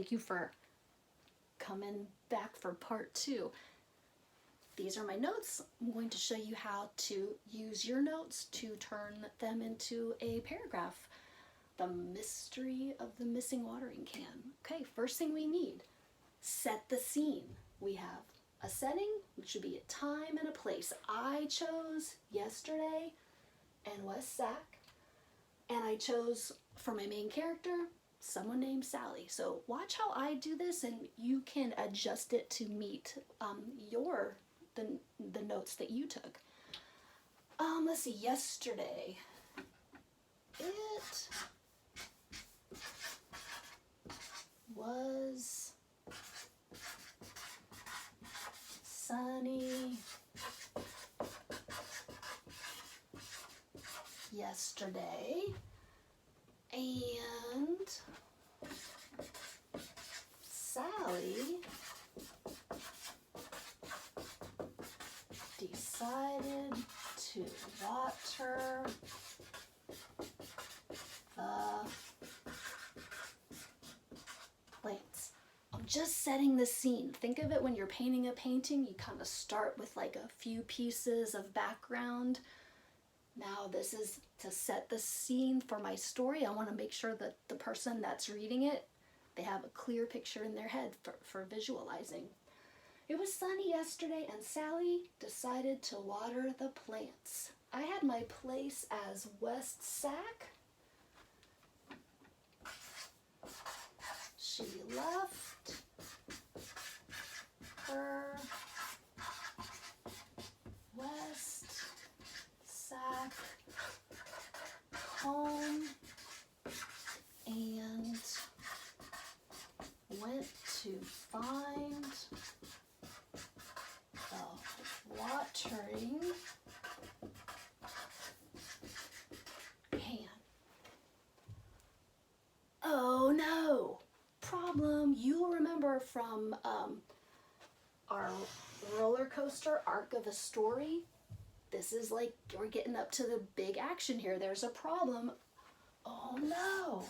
thank you for coming back for part 2. These are my notes. I'm going to show you how to use your notes to turn them into a paragraph. The mystery of the missing watering can. Okay, first thing we need, set the scene. We have a setting, which would be a time and a place. I chose yesterday and West Sac, and I chose for my main character someone named Sally. So watch how I do this, and you can adjust it to meet the notes that you took. Let's see, yesterday it was sunny yesterday, and Sally decided to water the plants. I'm just setting the scene. Think of it when you're painting a painting, you kind of start with like a few pieces of background. Now this is to set the scene for my story. I want to make sure that the person that's reading it, they have a clear picture in their head for visualizing. It was sunny yesterday and Sally decided to water the plants. I had my place as West Sac. She left her West Sac home and went to find the watering can. Oh no! Problem. You'll remember from our roller coaster arc of a story. This is like we're getting up to the big action here. There's a problem. Oh no!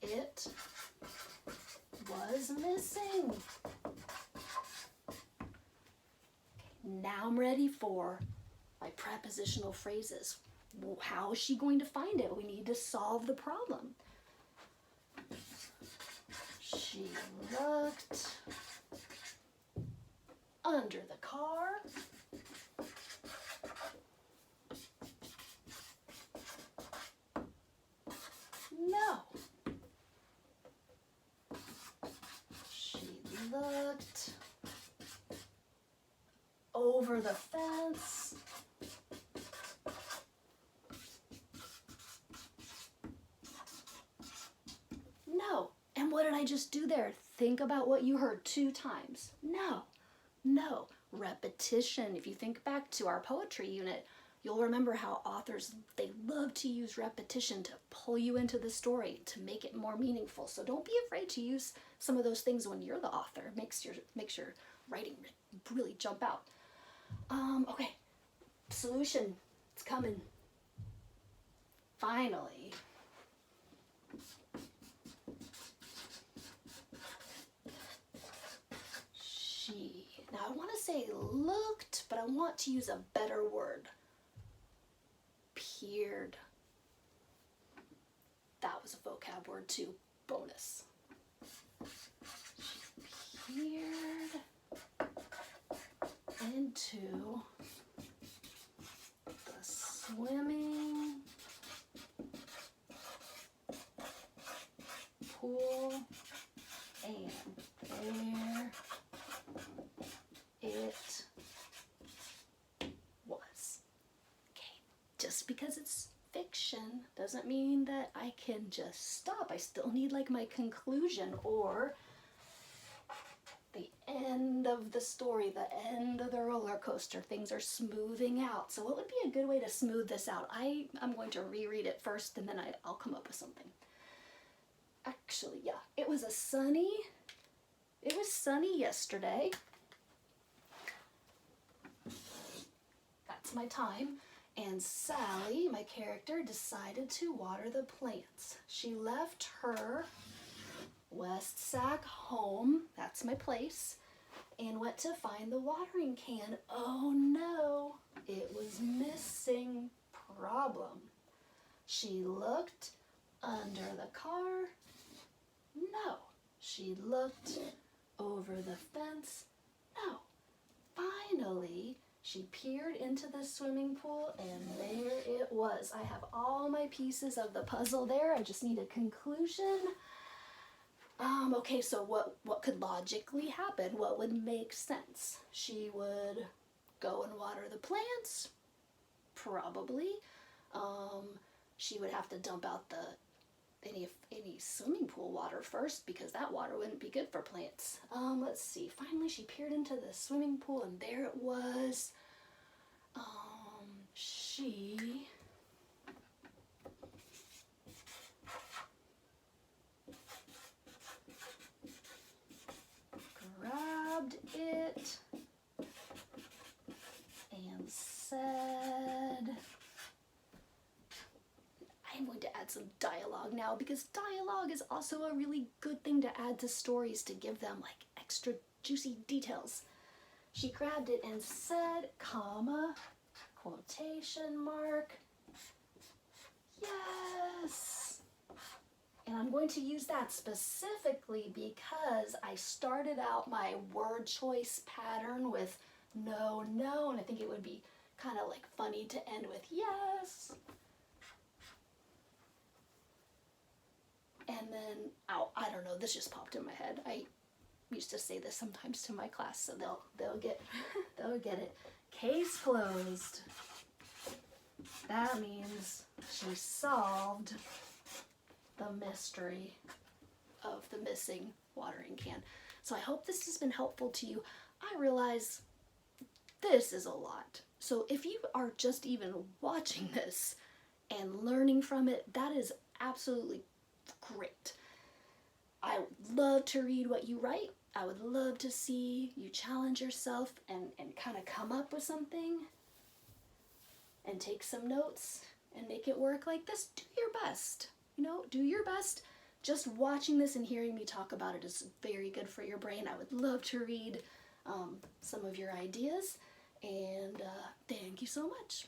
It was missing. Now I'm ready for my prepositional phrases. How is she going to find it? We need to solve the problem. She looked under the car. No. She looked over the fence. No. And what did I just do there? Think about what you heard 2 times. No. No. Repetition. If you think back to our poetry unit, you'll remember how authors, they love to use repetition to pull you into the story, to make it more meaningful. So don't be afraid to use some of those things when you're the author. Makes your writing really jump out. Okay. Solution. It's coming. Finally. Now I want to say looked, but I want to use a better word. Peered. That was a vocab word too. Bonus. She peered into the swimming pool, and there it was. Okay, just because it's fiction doesn't mean that I can just stop. I still need like my conclusion or the end of the story, the end of the roller coaster. Things are smoothing out. So what would be a good way to smooth this out? I'm going to reread it first and then I'll come up with something. Actually, yeah, it was sunny yesterday. That's my time. And Sally, my character, decided to water the plants. She left her West Sac home, that's my place, and went to find the watering can. Oh no, it was missing. Problem. She looked under the car. No. She looked over the fence. No. Finally, she peered into the swimming pool, and there it was. I have all my pieces of the puzzle there. I just need a conclusion. Okay, so what could logically happen? What would make sense? She would go and water the plants, probably. She would have to dump out any swimming pool water first, because that water wouldn't be good for plants. Let's see. Finally, she peered into the swimming pool, and there it was. She grabbed it and said, I'm going to add some dialogue now, because dialogue is also a really good thing to add to stories to give them like extra juicy details. She grabbed it and said, comma, quotation mark, yes. And I'm going to use that specifically because I started out my word choice pattern with no, no, and I think it would be kind of like funny to end with yes. And then, I don't know, this just popped in my head. I used to say this sometimes to my class, so they'll get they'll get it. Case closed. That means she solved the mystery of the missing watering can. So I hope this has been helpful to you. I realize this is a lot. So if you are just even watching this and learning from it, that is absolutely great. I would love to read what you write. I would love to see you challenge yourself and kind of come up with something and take some notes and make it work like this. Do your best. Do your best. Just watching this and hearing me talk about it is very good for your brain. I would love to read some of your ideas, and thank you so much.